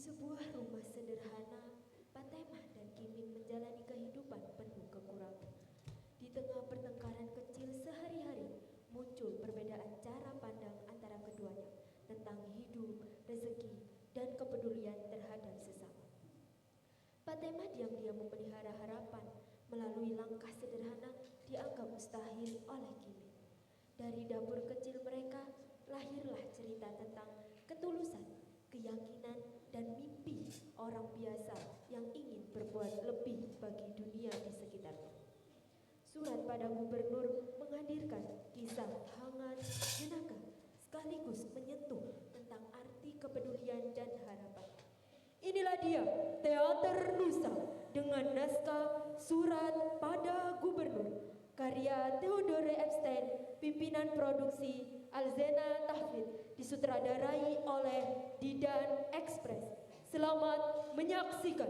sebuah rumah sederhana, Patemah dan Kimin menjalani kehidupan penuh kekurangan. Di tengah pertengkaran kecil sehari-hari, muncul perbedaan cara pandang antara keduanya tentang hidup, rezeki, dan kepedulian terhadap sesama. Patemah diam-diam memelihara harapan melalui langkah sederhana dianggap mustahil oleh Kimin. Dari dapur kecil mereka, lahirlah cerita tentang ketulusan, keyakinan, dan mimpi orang biasa yang ingin berbuat lebih bagi dunia di sekitarnya. Surat pada gubernur menghadirkan kisah hangat, jenaka, sekaligus menyentuh tentang arti kepedulian dan harapan. Inilah dia, Teater Nusa dengan naskah Surat pada Gubernur, karya Theodore Epstein, pimpinan produksi Alzena Tahfid, disutradarai oleh Didan Express. Selamat menyaksikan.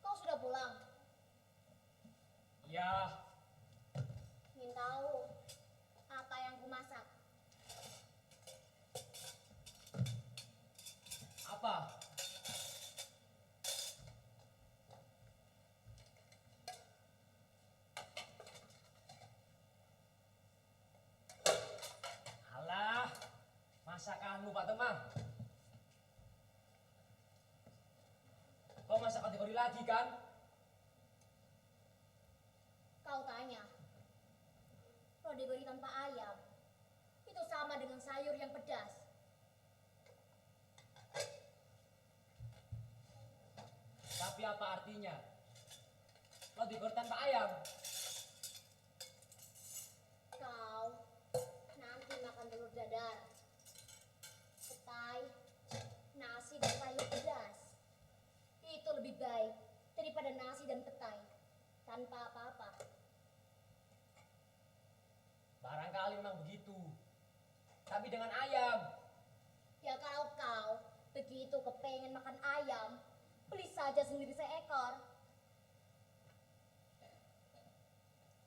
Kau sudah pulang? Ya. Ingin tahu apa yang kumasak? Apa? Alah, masakanmu Pak Temah. Kau masak kategori lagi kan? Kau tanya, kategori tanpa ayam itu sama dengan sayur yang pedas. Tapi apa artinya? Kategori tanpa ayam. Kau nanti makan telur dadar, petai, nasi dan sayur pedas. Itu lebih baik daripada nasi dan petai tanpa apa-apa. Barangkali memang begitu. Tapi dengan ayam. Ya kalau kau begitu kepengen makan ayam, beli saja sendiri seekor.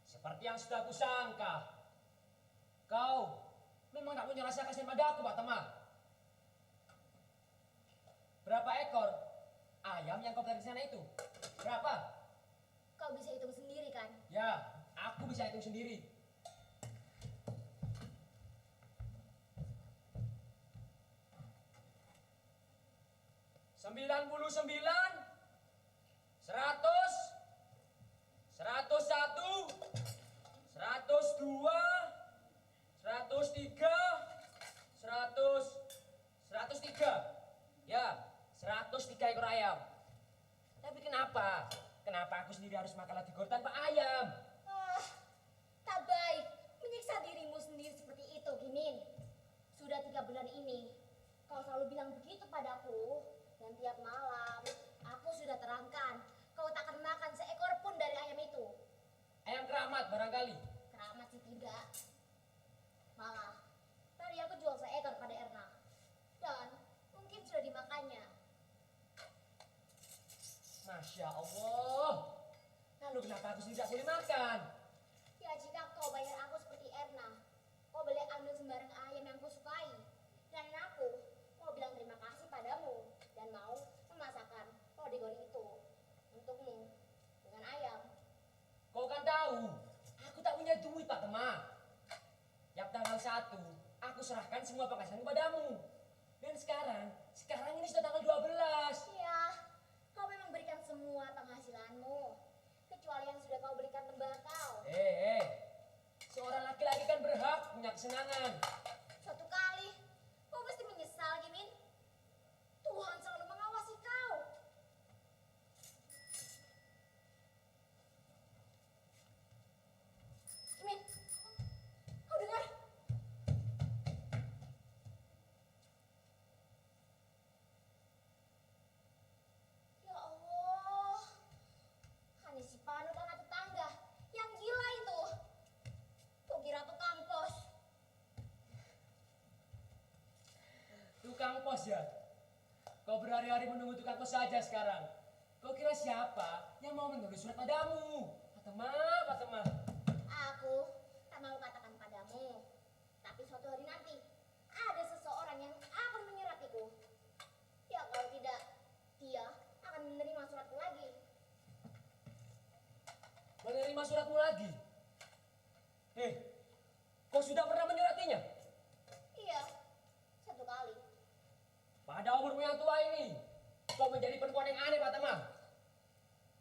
Seperti yang sudah kusangka. Kau memang tak punya rasa kasihan padaku, Pak Temah. Berapa ekor ayam yang kau dari sana itu? Berapa? Kau bisa hitung sendiri kan? Ya, aku bisa hitung sendiri. Sembilan, 100, 101, 102, 103, 103. Ya, 103 ekor ayam. Tapi kenapa? Kenapa aku sendiri harus makan kategori tanpa ayam? Ah, selalu bilang begitu padaku. Dan tiap malam aku sudah terangkan, kau tak akan makan seekor pun dari ayam itu. Ayam keramat barangkali. Keramat sih tidak. Malah, tadi aku jual seekor pada Erna. Dan mungkin sudah dimakannya. Masya Allah. Lalu kenapa aku tidak boleh makan? Ya jika kau bayar aku seperti Erna, kau boleh ambil sembarang ayam yang kusukai. Dan aku mau bilang terima kasih padamu dan mau memasakkan roti-gori itu untukmu dengan ayam. Kau kan tahu, aku tak punya duit Pak Temah. Tiap tanggal 1, aku serahkan semua penghasilan padamu. Dan sekarang ini sudah tanggal 12. Iya, kau memang berikan semua penghasilanmu, kecuali yang sudah kau berikan tembakau. Seorang laki-laki kan berhak punya kesenangan. Suatu kali, kau pasti menyesal, Gimin. Tuhan selalu mengawasi kau. Gimin, kau dengar? Ya Allah, hanya si Panut anak tetangga yang gila itu. Kau kira tukang pos? Tukang pos ya? Kau berhari-hari menunggu tukang pos saja sekarang. Kau kira siapa yang mau menulis surat padamu? Pak Temah. Aku tak mau katakan padamu, tapi suatu hari nanti ada seseorang yang akan menyeratiku. Ya kalau tidak, dia akan menerima suratku lagi. Menerima suratmu lagi? Kau sudah pernah menyuratinya? Iya, satu kali. Pada umurmu yang tua ini, kau menjadi perempuan yang aneh Pak Temah.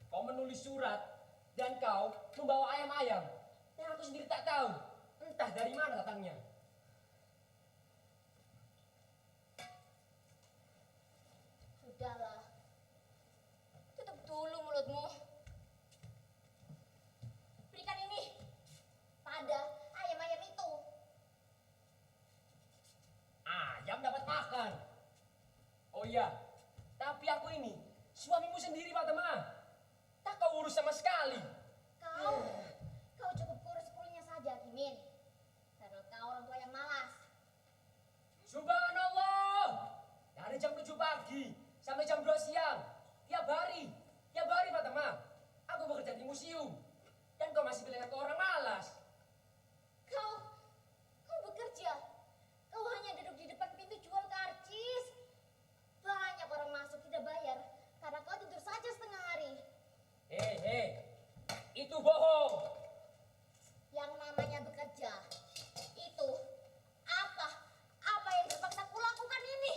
Kau menulis surat dan kau membawa ayam-ayam yang aku sendiri tak tahu entah dari mana datangnya. Sudahlah, tutup dulu mulutmu. Berikan ini pada ayam-ayam itu. Ayam dapat makan. Oh iya, tapi aku ini suamimu sendiri Pak Temah. Tak kau urus sama sekali. Kau cukup kurus sepuluhnya saja, Gimin. Karena kau orang tua yang malas. Subhanallah. Dari jam 7 pagi sampai jam 2 siang. Tiap hari Pak Temah. Aku bekerja di museum. Dan kau masih bilang aku orang malas. Kau bekerja. Kau hanya duduk di depan pintu jual karcis. Banyak orang masuk tidak bayar karena kau tidur saja setengah hari. Itu bohong. Yang namanya bekerja itu apa yang terpaksa kulakukan ini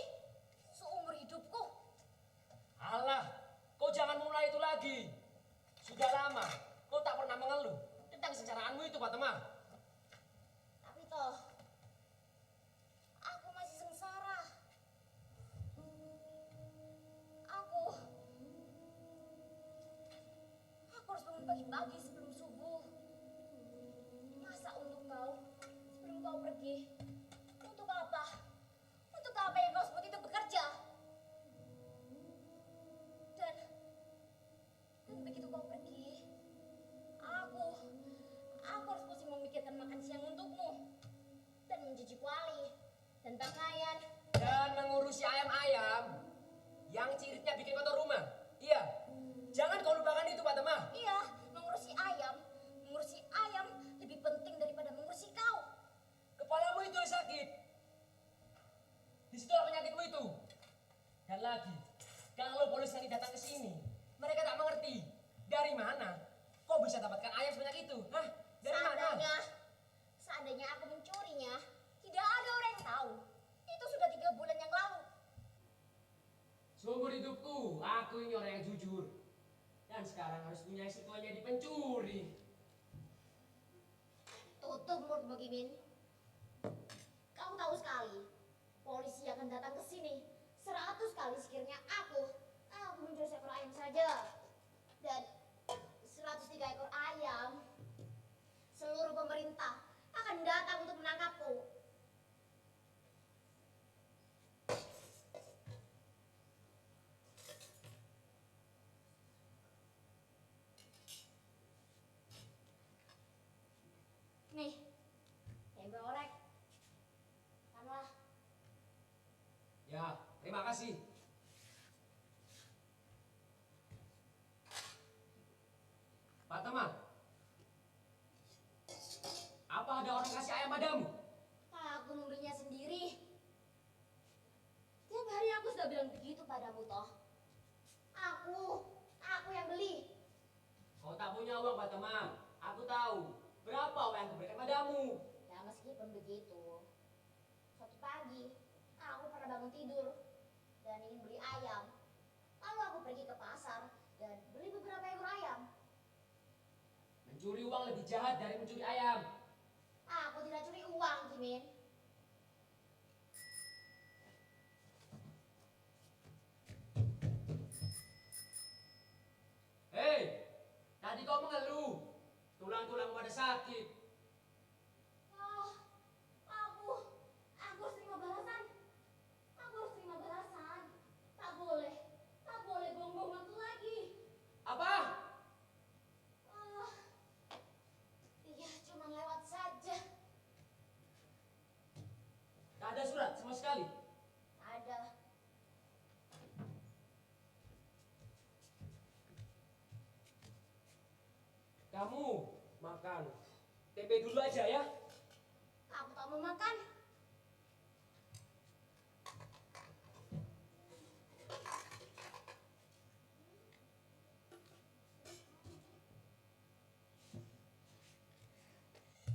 seumur hidupku. Alah, kau jangan mulai itu lagi. Sudah lama kau tak pernah mengeluh tentang kesengsaraanmu itu Pak Temah. Tapi toh aku masih sengsara. Aku harus bangun pagi-pagi sebelum subuh. Masa untuk kau sebelum kau pergi? Untuk apa? Untuk apa yang kau sebut itu bekerja? Dan begitu kau pergi, aku harus pusing memikirkan makan siang untukmu dan mencuci kuali dan pakaian. Dan mengurusi ayam-ayam yang ciritnya bikin kotor rumah. Iya, jangan kau lupakan itu Pak Temah. Iya, mengurusi ayam lebih penting daripada mengurusi kau. Kepalamu itu yang sakit. Disitulah penyakitmu itu. Dan lagi, kalau polisi nanti datang ke sini, mereka tak mengerti dari mana kau bisa dapatkan ayam sebanyak itu. Hah? Dari mana? Seandainya aku mencurinya, tidak ada orang yang tahu. Itu sudah 3 bulan yang lalu. Seumur hidupku, aku ini orang yang jujur. Dan sekarang harus punya istri tua jadi pencuri. Tutup mulutmu, Gimin. Kamu tahu sekali, polisi akan datang ke sini 100 kali sekiranya aku mencuri seekor ayam saja. Dan 103 ekor ayam, seluruh pemerintah akan datang untuk menangkapku. kasih. Fatma, apa ada orang kasih ayam padamu? Aku membelinya sendiri. Tiap hari aku sudah bilang begitu padamu toh. Aku yang beli. Kau tak punya uang, Fatma. Aku tahu. Berapa uang yang kuberikan padamu? Ya meskipun begitu, suatu pagi aku pernah bangun tidur dan ingin beli ayam. Lalu aku pergi ke pasar dan beli beberapa ekor ayam. Mencuri uang lebih jahat dari mencuri ayam. Aku tidak curi uang, Jimin. Hei, tadi kau mengeluh. Tulang-tulang pada sakit. Oh, aku harus terima balasan. Aku harus terima balasan. Tak boleh buang-buang waktu lagi. Apa? Ah, dia cuma lewat saja. Tak ada surat sama sekali. Ada. Kamu makan tempe dulu aja ya. Aku tak mau makan.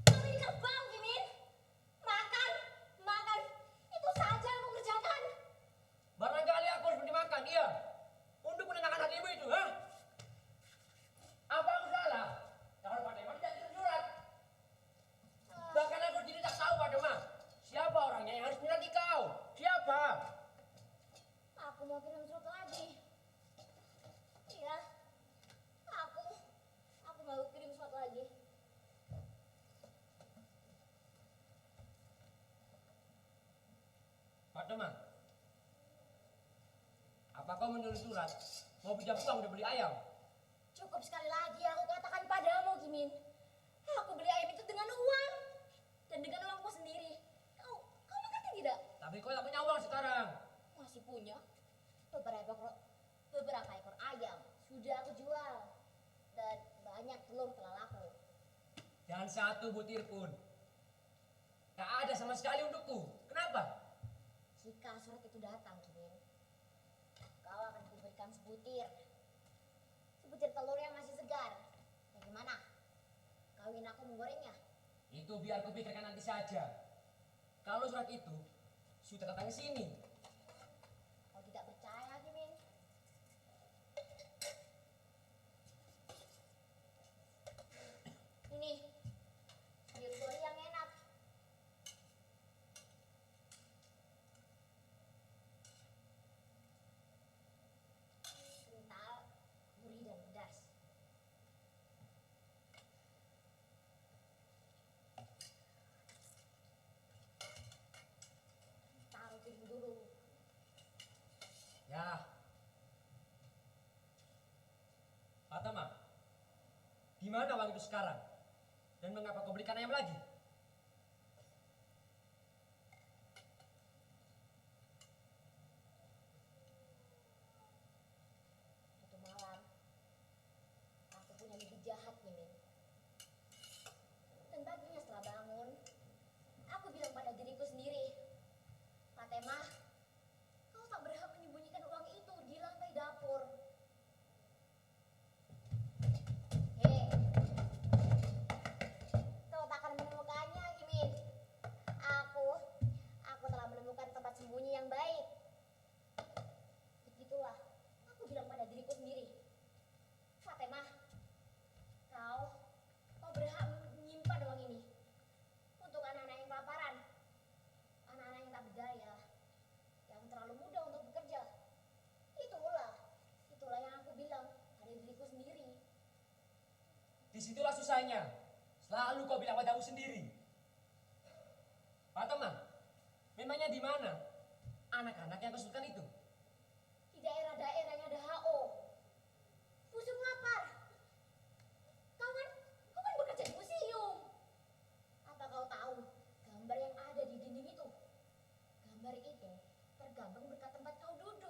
Kamu ini kerbau, Jimin. Makan. Itu saja yang aku kerjakan. Barangkali aku harus dimakan, iya. Untuk menenangkan hatimu itu, ha? Apa aku salah? Kalau Fatma tidak kirim surat. Bahkan aku tidak tahu, Fatma. Siapa orangnya yang harus menyurati kau? Siapa? Aku mau kirim surat lagi. Iya. Aku mau kirim surat lagi. Fatma, apa kau menulis surat? Mau pinjam uang udah beli ayam? Cukup sekali lagi aku katakan padamu, Jimin. Aku beli ayam itu dengan uang dan dengan uangku sendiri. Kau mengerti tidak? Tapi kau tak punya uang sekarang. Masih punya beberapa ekor ayam sudah aku jual dan banyak telur telah laku. Dan satu butir pun. Tak ada sama sekali untukku. Kenapa? Jika surat itu datang, Jimin, kau akan diberikan sebutir telur yang masih segar. Bagaimana? Kau ingin aku menggorengnya? Itu biar kupikirkan nanti saja. Kalau surat itu sudah datang ke sini. Kau tidak percaya, Jimin? Ini sayur gori yang enak. Kental, gurih dan pedas. Taruh piring dulu. Ya. Fatma, di mana uang itu sekarang? Dan mengapa kau belikan ayam lagi? Suatu malam, aku punya mimpi jahat, Jimin. Dan paginya setelah bangun, aku bilang pada diriku sendiri, Fatma, kau tak berhak menyembunyikan uang itu di lantai dapur. Hei, kau tak akan menemukannya, Jimin. Aku telah menemukan tempat sembunyi yang baik. Begitulah, aku bilang pada diriku sendiri, Fatma, kau berhak menyimpan uang ini untuk anak-anak yang kelaparan, anak-anak yang tak berdaya, yang terlalu muda untuk bekerja. Itulah yang aku bilang pada diriku sendiri. Disitulah susahnya. Selalu kau bilang padamu sendiri. Fatma, memangnya di mana anak-anak yang kau sebutkan itu? Di daerah-daerah yang ada HO. Museum lapar. Kau kan bekerja di museum. Apa kau tahu gambar yang ada di dinding itu? Gambar itu tergambar berkat tempat kau duduk.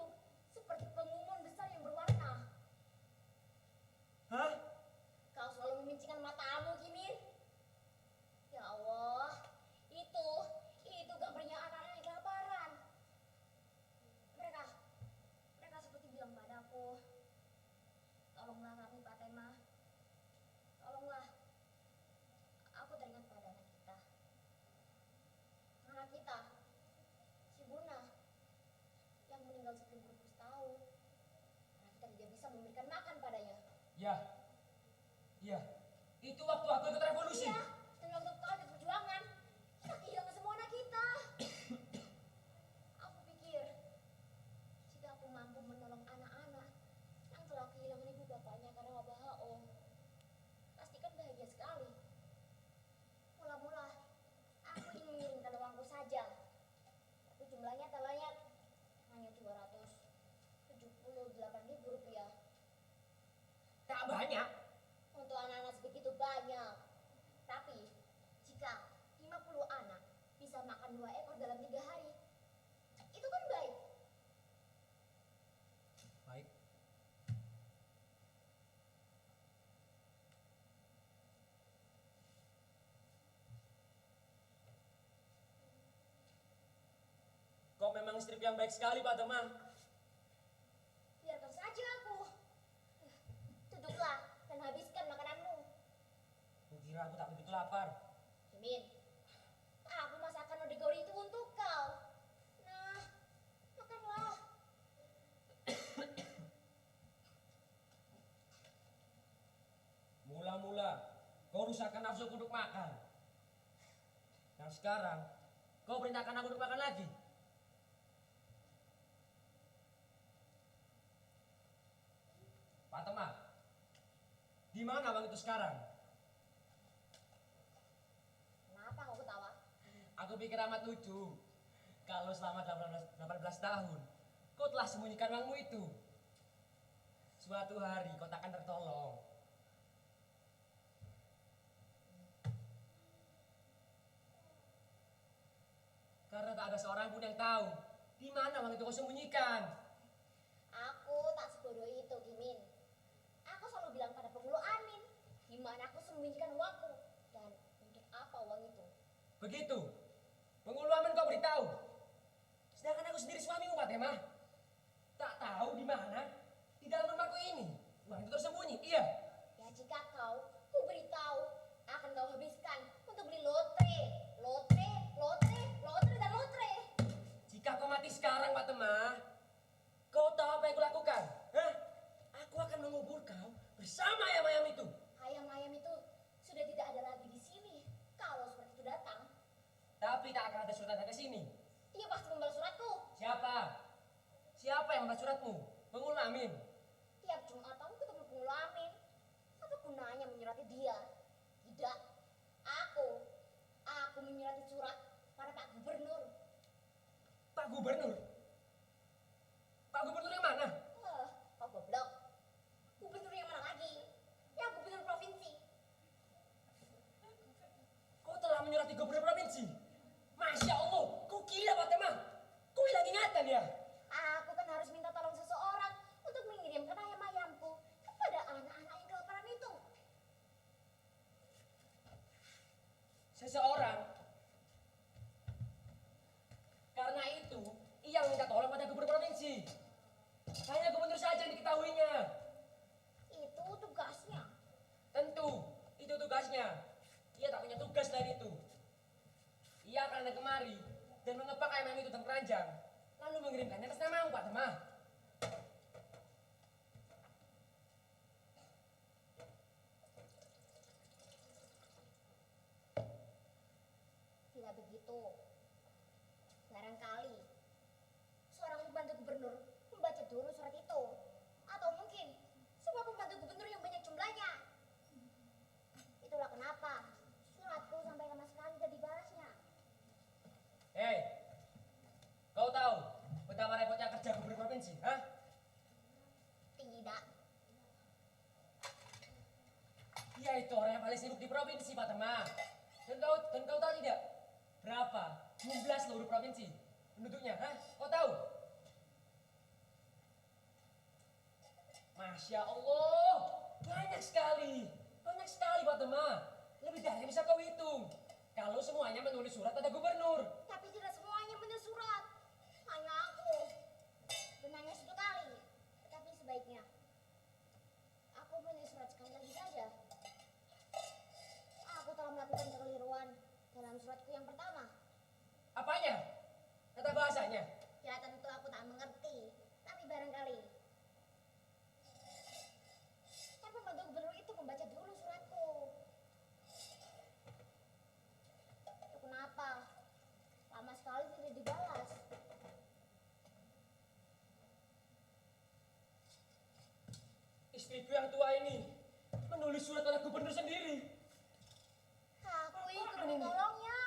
Ya, iya. Itu waktu aku ikut revolusi. Iya, dan waktu kau ada perjuangan, kita kehilangan semua anak kita. Aku pikir, jika aku mampu menolong anak-anak yang telah kehilangan ibu bapaknya karena wabah HO, pastikan bahagia sekali. Mula-mula, aku ingin mengirimkan uangku saja, tapi jumlahnya tak banyak, hanya 278.000 rupiah. Tak banyak. Untuk anak-anak sebegitu banyak. Tapi, jika 50 anak bisa makan 2 ekor dalam 3 hari, itu kan baik. Baik. Kau memang istri yang baik sekali, Pak Teman. Biarkan saja aku. Duduklah dan habiskan makananmu. Kukira aku tak begitu lapar. Mimin, aku masakkan odegori itu untuk kau. Nah, makanlah. Mula-mula kau rusakkan nafsuku untuk makan. Dan sekarang kau perintahkan aku untuk makan lagi. Pak Teman, di mana bang itu sekarang? Kenapa kau ketawa? Aku pikir amat lucu. Kalau selama 18 tahun, kau telah sembunyikan uangmu itu. Suatu hari kau takkan tertolong. Karena tak ada seorang pun yang tahu di mana uang itu kau sembunyikan. Aku tak sebodoh itu, Gimin. Aku selalu bilang pada penghulu Amin, di mana aku sembunyikan uangku dan untuk apa uang itu. Begitu. Penghulu Amin kau beritahu. Sedangkan aku sendiri suamimu, Pak Temah. Tak tahu di mana di dalam rumahku ini uang itu tersembunyi. Iya. Ya jika ku beritahu, akan kau habiskan untuk beli lotre, lotre, lotre, lotre, dan lotre. Jika kau mati sekarang, Pak Temah, kau tahu apa yang kulakukan? Hah? Aku akan mengubur kau bersama ayam-ayam itu. Ayam-ayam itu sudah tidak ada lagi di sini. Kalau seperti itu datang, Tapi tak akan ada surat datang ke sini. dia pasti membalas suratku. Siapa? Siapa yang membalas suratmu? Penghulu Amin. Tiap Jumat aku ketemu penghulu Amin. Apa gunanya menyurati dia? Tidak. Aku menyurati surat pada Pak Gubernur. Pak Gubernur? Pak Gubernur yang mana? Kau goblok. Gubernur yang mana lagi? Ya gubernur provinsi. Kau telah menyurati gubernur provinsi? Masya Allah, kau gila Pak Temah. Kau hilang ingatan ya? Aku kan harus minta tolong seseorang untuk mengirimkan ayam-ayamku kepada anak-anak yang kelaparan itu. Seseorang. Karena itu, ia minta tolong pada gubernur provinsi. Hanya gubernur saja yang diketahuinya. Itu tugasnya. Tentu, itu tugasnya. Ia tak punya tugas lain itu. Ia akan datang kemari dan mengepak ayam itu dalam keranjang, lalu mengirimkannya atas namamu, Pak Temah. Bila begitu, barangkali seorang pembantu gubernur membaca dulu surat itu. Atau mungkin semua pembantu gubernur yang banyak jumlahnya. Itulah kenapa suratku sampai lama sekali tidak dibalasnya. Hei, kau tahu betapa repotnya kerja gubernur provinsi, hah? Tidak. Dia itu orang yang paling sibuk di provinsi, Pak Temah. Dan kau tahu tidak berapa jumlah seluruh provinsi penduduknya, hah? Kau tahu? Masya Allah, banyak sekali Pak Temah. Lebih dari yang bisa kau hitung. Kalau semuanya menulis surat pada gubernur. Tapi tidak semuanya menulis surat. Hanya aku. Dan hanya satu kali. Tapi sebaiknya aku menulis surat sekali lagi saja. Aku telah melakukan kekeliruan dalam suratku yang pertama. Apanya? Tata bahasanya. Ya tentu aku tak mengerti. Tapi barangkali kan pembantu sudah dibalas. Istriku yang tua ini menulis surat oleh gubernur sendiri. Aku ikut menolongnya.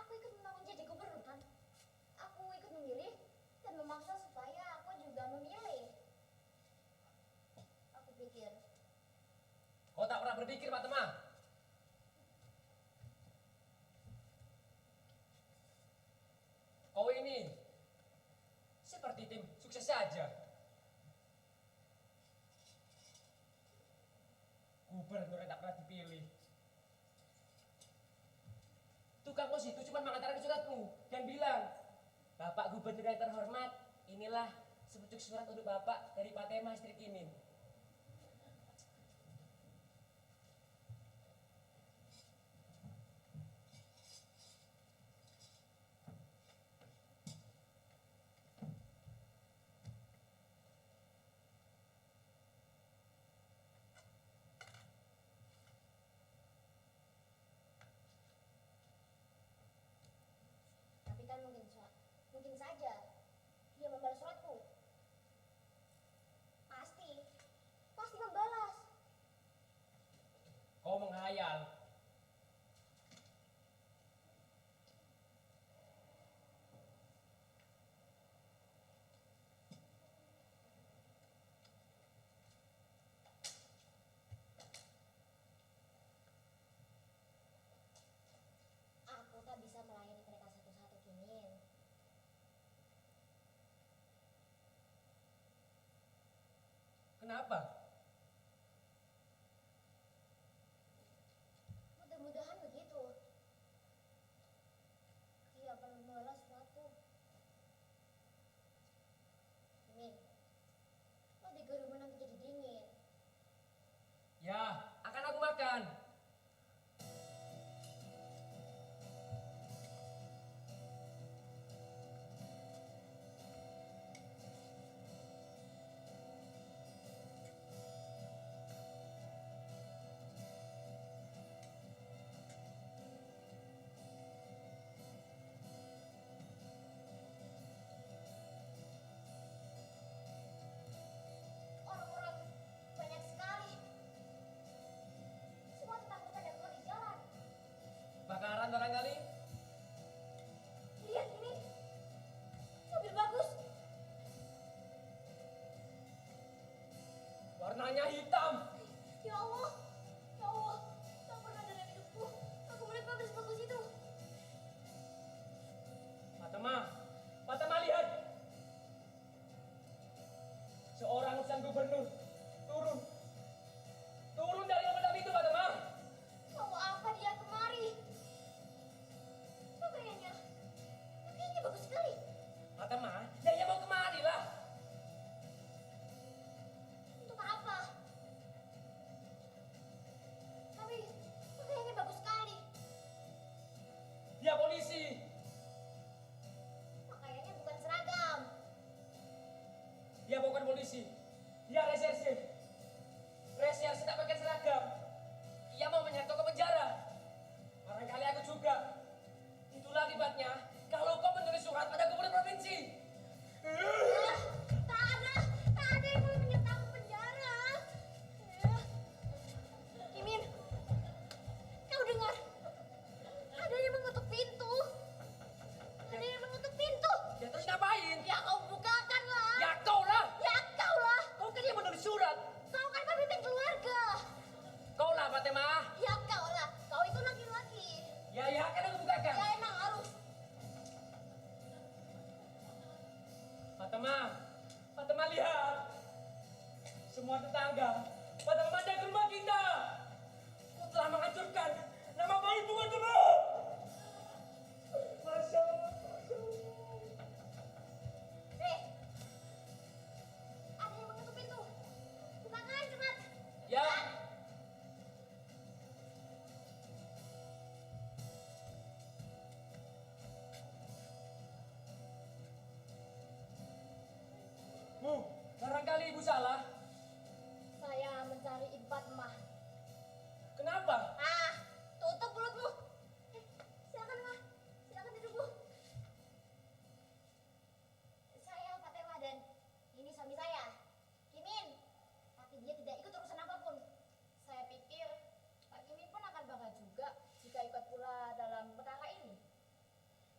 Aku ikut menolong jadi gubernur kan. Aku ikut memilih dan memaksa supaya aku juga memilih. Aku pikir, Kau tak pernah berpikir, Fatma. Kau ini seperti tim sukses saja. Gubernur yang tak pernah dipilih. Tukang pos itu cuma mengantarkan suratmu dan bilang, Bapak Gubernur yang terhormat, inilah sepucuk surat untuk Bapak dari Fatema istri Kimin. tapi kan mungkin saja dia membalas suratku. Pasti membalas. Kau menghayal. Aku tak bisa melayani mereka satu-satu, Kimin. Kenapa? Mudah-mudahan begitu. Dia akan membalas suratku. Kimin, lo digaruh menang jadi dingin. Ya, akan aku makan. Orang-orang banyak sekali. Semua ketakutan dan keluar di jalan. Bakaran barangkali? Lihat ini, mobil bagus. Warnanya hitam. Ya Allah, tak pernah dalam hidupku aku melihat mobil sebagus itu. Fatma lihat. Seorang sang gubernur turun dari mobil itu, Fatma. Mau apa dia kemari? Pakaiannya bagus sekali. Fatma, ya mau kemari lah. Untuk apa?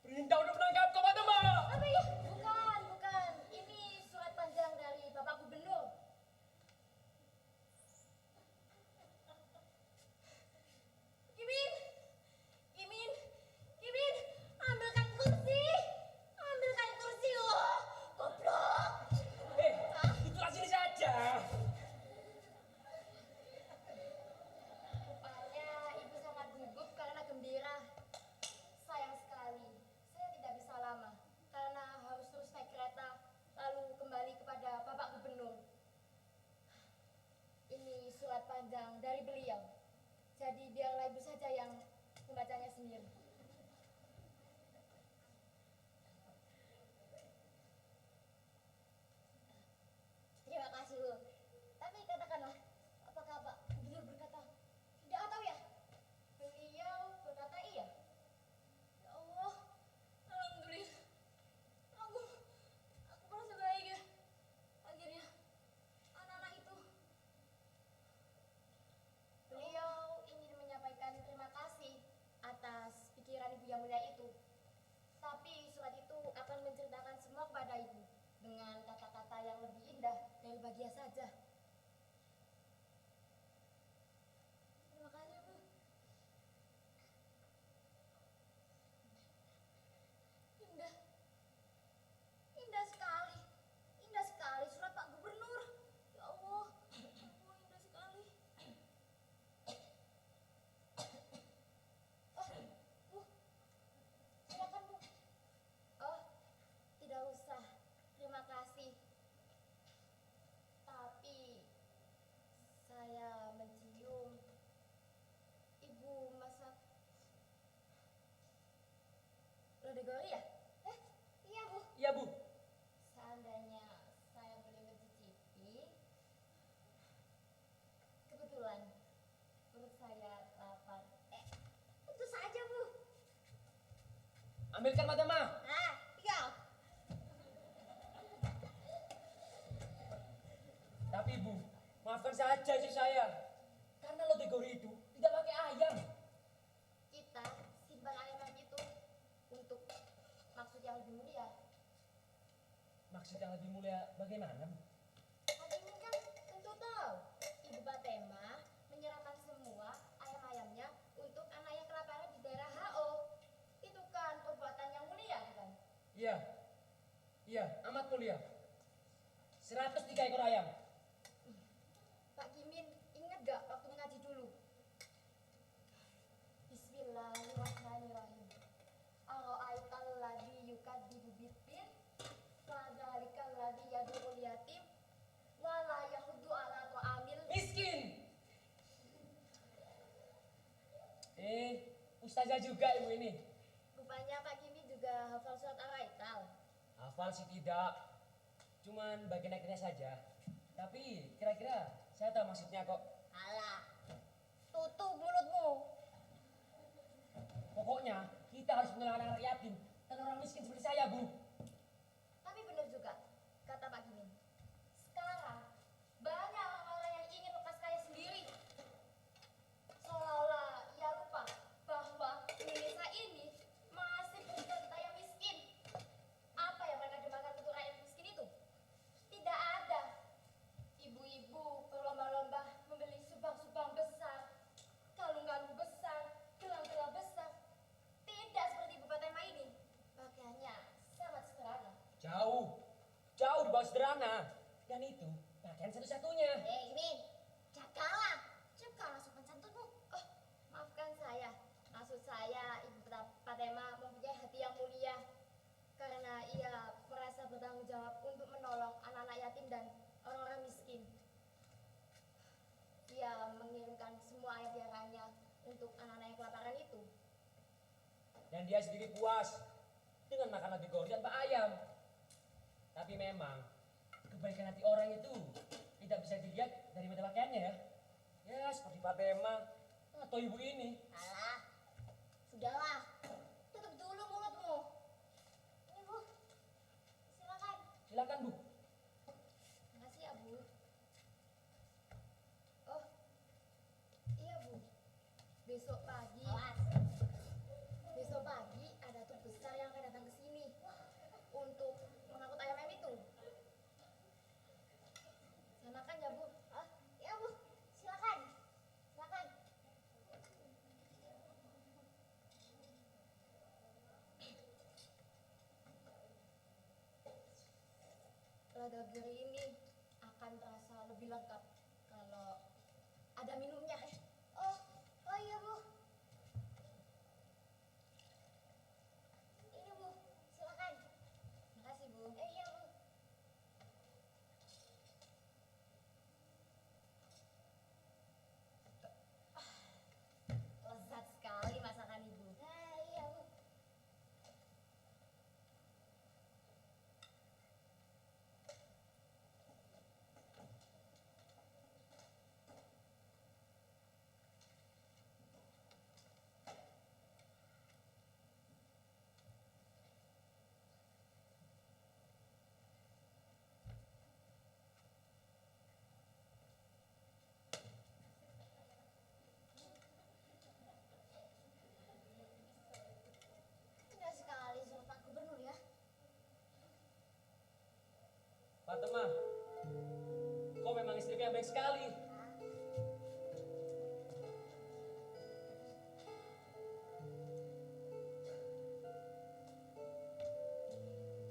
Perintah untuk menangkapku, Fatima. Apa ya? Bukan, bukan. Ini surat panjang dari Bapak Gubernur. Kimin, Kimin, Kimin, ambilkan kursi, ambilkan kursi. Oh, goblok. Itulah sini saja. Rupanya ibu sangat gugup karena gembira. Sayang sekali, saya tidak bisa lama karena harus terus naik kereta lalu kembali kepada Bapak Gubernur. Ini surat panjang dari beliau. Jadi biarlah ibu saja yang membacanya sendiri. Terima kasih, Bu. Tapi katakanlah, apakah Pak Gubernur berkata tidak atau ya? Beliau berkata iya. Ya Allah, alhamdulillah. Aku merasa baik ya. Akhirnya anak-anak itu. Beliau ingin menyampaikan terima kasih atas pikiran ibu yang mulia itu. Tapi surat itu akan menceritakan semua kepada ibu dengan kata-kata yang lebih indah dari bahagia saja. Terima kasih, Bu. Indah. Indah sekali. Indah sekali surat Pak Gubernur. Ya Allah, indah sekali. Oh, Bu. Silakan, Bu. Oh, tidak usah. Terima kasih. Tapi saya mencium ibu masak lodegori ya? Iya, Bu. Iya, Bu. Seandainya saya boleh mencicipi, kebetulan perut saya lapar. Tentu saja, Bu. Ambilkan, Fatima. Iya. Tapi, Bu, maafkan saja istri saya. Karena lodegori itu tidak pakai ayam. Kita simpan ayam itu untuk maksud yang lebih mulia. Maksud yang lebih mulia bagaimana, Bu? Hadirin kan tentu tahu, Ibu Fatema menyerahkan semua ayam-ayamnya untuk anak yang kelaparan di daerah HO. Itu kan perbuatan yang mulia, kan? Iya. Iya, amat mulia. 103 ekor ayam. Pak Kimin, ingat gak waktu mengaji dulu? Bismillahirrahmanirrahim. Aro'aital ladzi yukadzibu biddin, fadzalikal ladzi yad'ul yatim, wa la yahuddu ala ta'amil Miskin. Ustazah juga ibu ini. Rupanya Pak Kimi juga hafal surat Ar-Raital. Hafal sih tidak. Cuman bagian akhirnya saja. Tapi kira-kira saya tahu maksudnya kok. Alah, tutup mulutmu. Pokoknya kita harus menyelamatkan anak yatim dan orang miskin seperti saya, Bu. Tapi benar juga, kata Pak Kimi. Sekarang banyak orang yang ingin lepas kaya sendiri. Seolah-olah ia lupa bahwa Indonesia ini masih berjuta yang miskin. Apa yang mereka demakan untuk rakyat miskin itu? Tidak ada. Ibu-ibu berlomba-lomba membeli subang-subang besar, kalung-kalung besar, gelang-gelang besar. Tidak seperti Ibu Fatema ini. Pakaiannya sangat sederhana. Jauh. Jauh di bawah sederhana. Dan itu pakaian satu-satunya. Ini jagalah, jagalah sopan santunmu. Oh, maafkan saya. Maksud saya Ibu Fatema mempunyai hati yang mulia karena ia merasa bertanggung jawab untuk menolong anak-anak yatim dan orang-orang miskin. Ia mengirimkan semua air tiaranya untuk anak-anak yang kelaparan itu. Dan dia sendiri puas dengan makan lebih goreng tanpa ayam. Tapi memang kebaikan hati orang itu tidak bisa dilihat dari mata pakaiannya ya. Ya seperti Fatima atau ibu ini. Alah, sudahlah, tutup dulu mulutmu. Ini Bu, silakan. Silakan, Bu. Makasih ya, Bu. Oh, iya, Bu. Besok pagi ada truk besar yang akan Dagger ini akan terasa lebih lengkap kalau ada minumnya. Oh, oh iya Bu. Ini Bu, silakan. Makasih Bu. Iya Bu. Lezat sekali masakan Ibu. Nah, iya Bu. Indah sekali surat Pak Gubernur ya. Fatima, kau memang istriku yang baik sekali.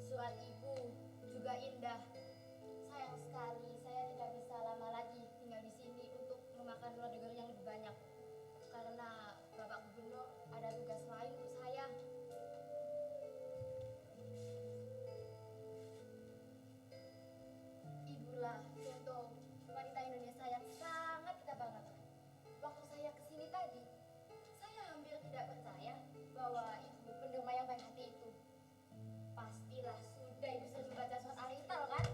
Surat Ibu juga indah. Sayang sekali saya tidak bisa lama lagi tinggal di sini untuk memakan gula Dagger yang lebih banyak. Karena Bapak Gubernur ada tugas lain untuk saya. Ibulah contoh wanita Indonesia yang sangat kita banggakan. Waktu saya kesini tadi, saya hampir tidak percaya bahwa ibu penderma yang baik hati itu. Pastilah sudah ibu sudah membaca surat Al-Iqtal kan?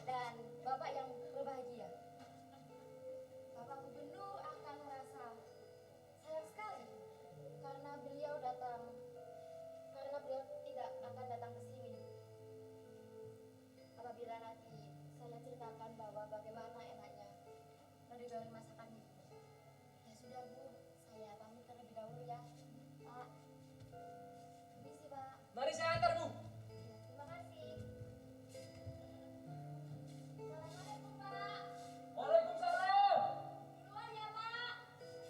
Dan bapak yang berbahagia. Bapak Gubernur akan merasa sayang sekali karena beliau tidak akan datang ke sini. Apabila nanti saya ceritakan bahwa bagaimana enaknya dari masakan ibu. Ya sudah Bu, saya pamit terlebih dahulu ya. Pak, permisi Pak. Mari saya antar, Bu. Ya, terima kasih. Assalamualaikum Pak. Waalaikumsalam. Duluan ya Pak.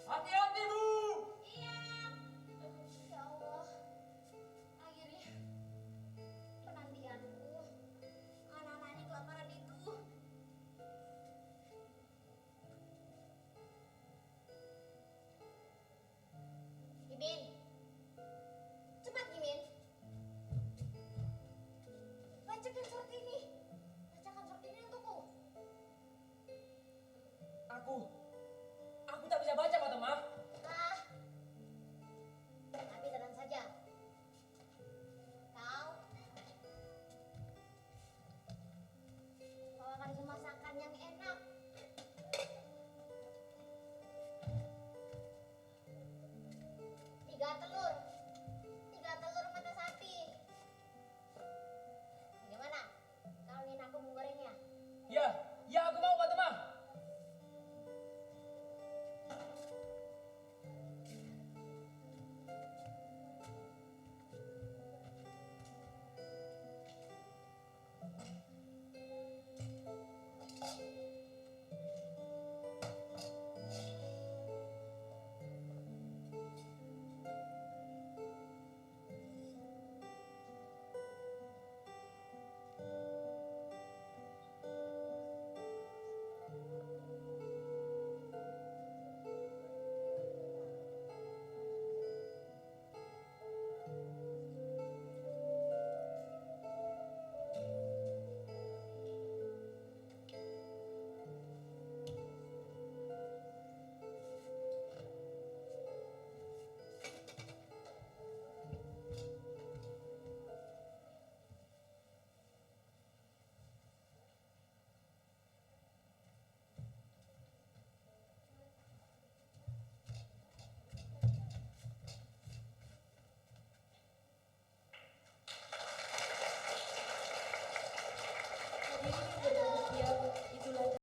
Hati-hati, Bu. Iya. Ya Allah. Akhirnya penantianku. Anak-anak ini kelaparan itu. Mimin. Cepat Mimin. Bacakan surat ini. Bacakan surat ini untukku. Aku tak bisa baca, Fatima. Ah. Tapi tenang saja. Kau akan masakan yang enak. Tiga telur mata sapi. Gimana? Kau ingin aku menggorengnya? Ya, ya aku mau, Fatima.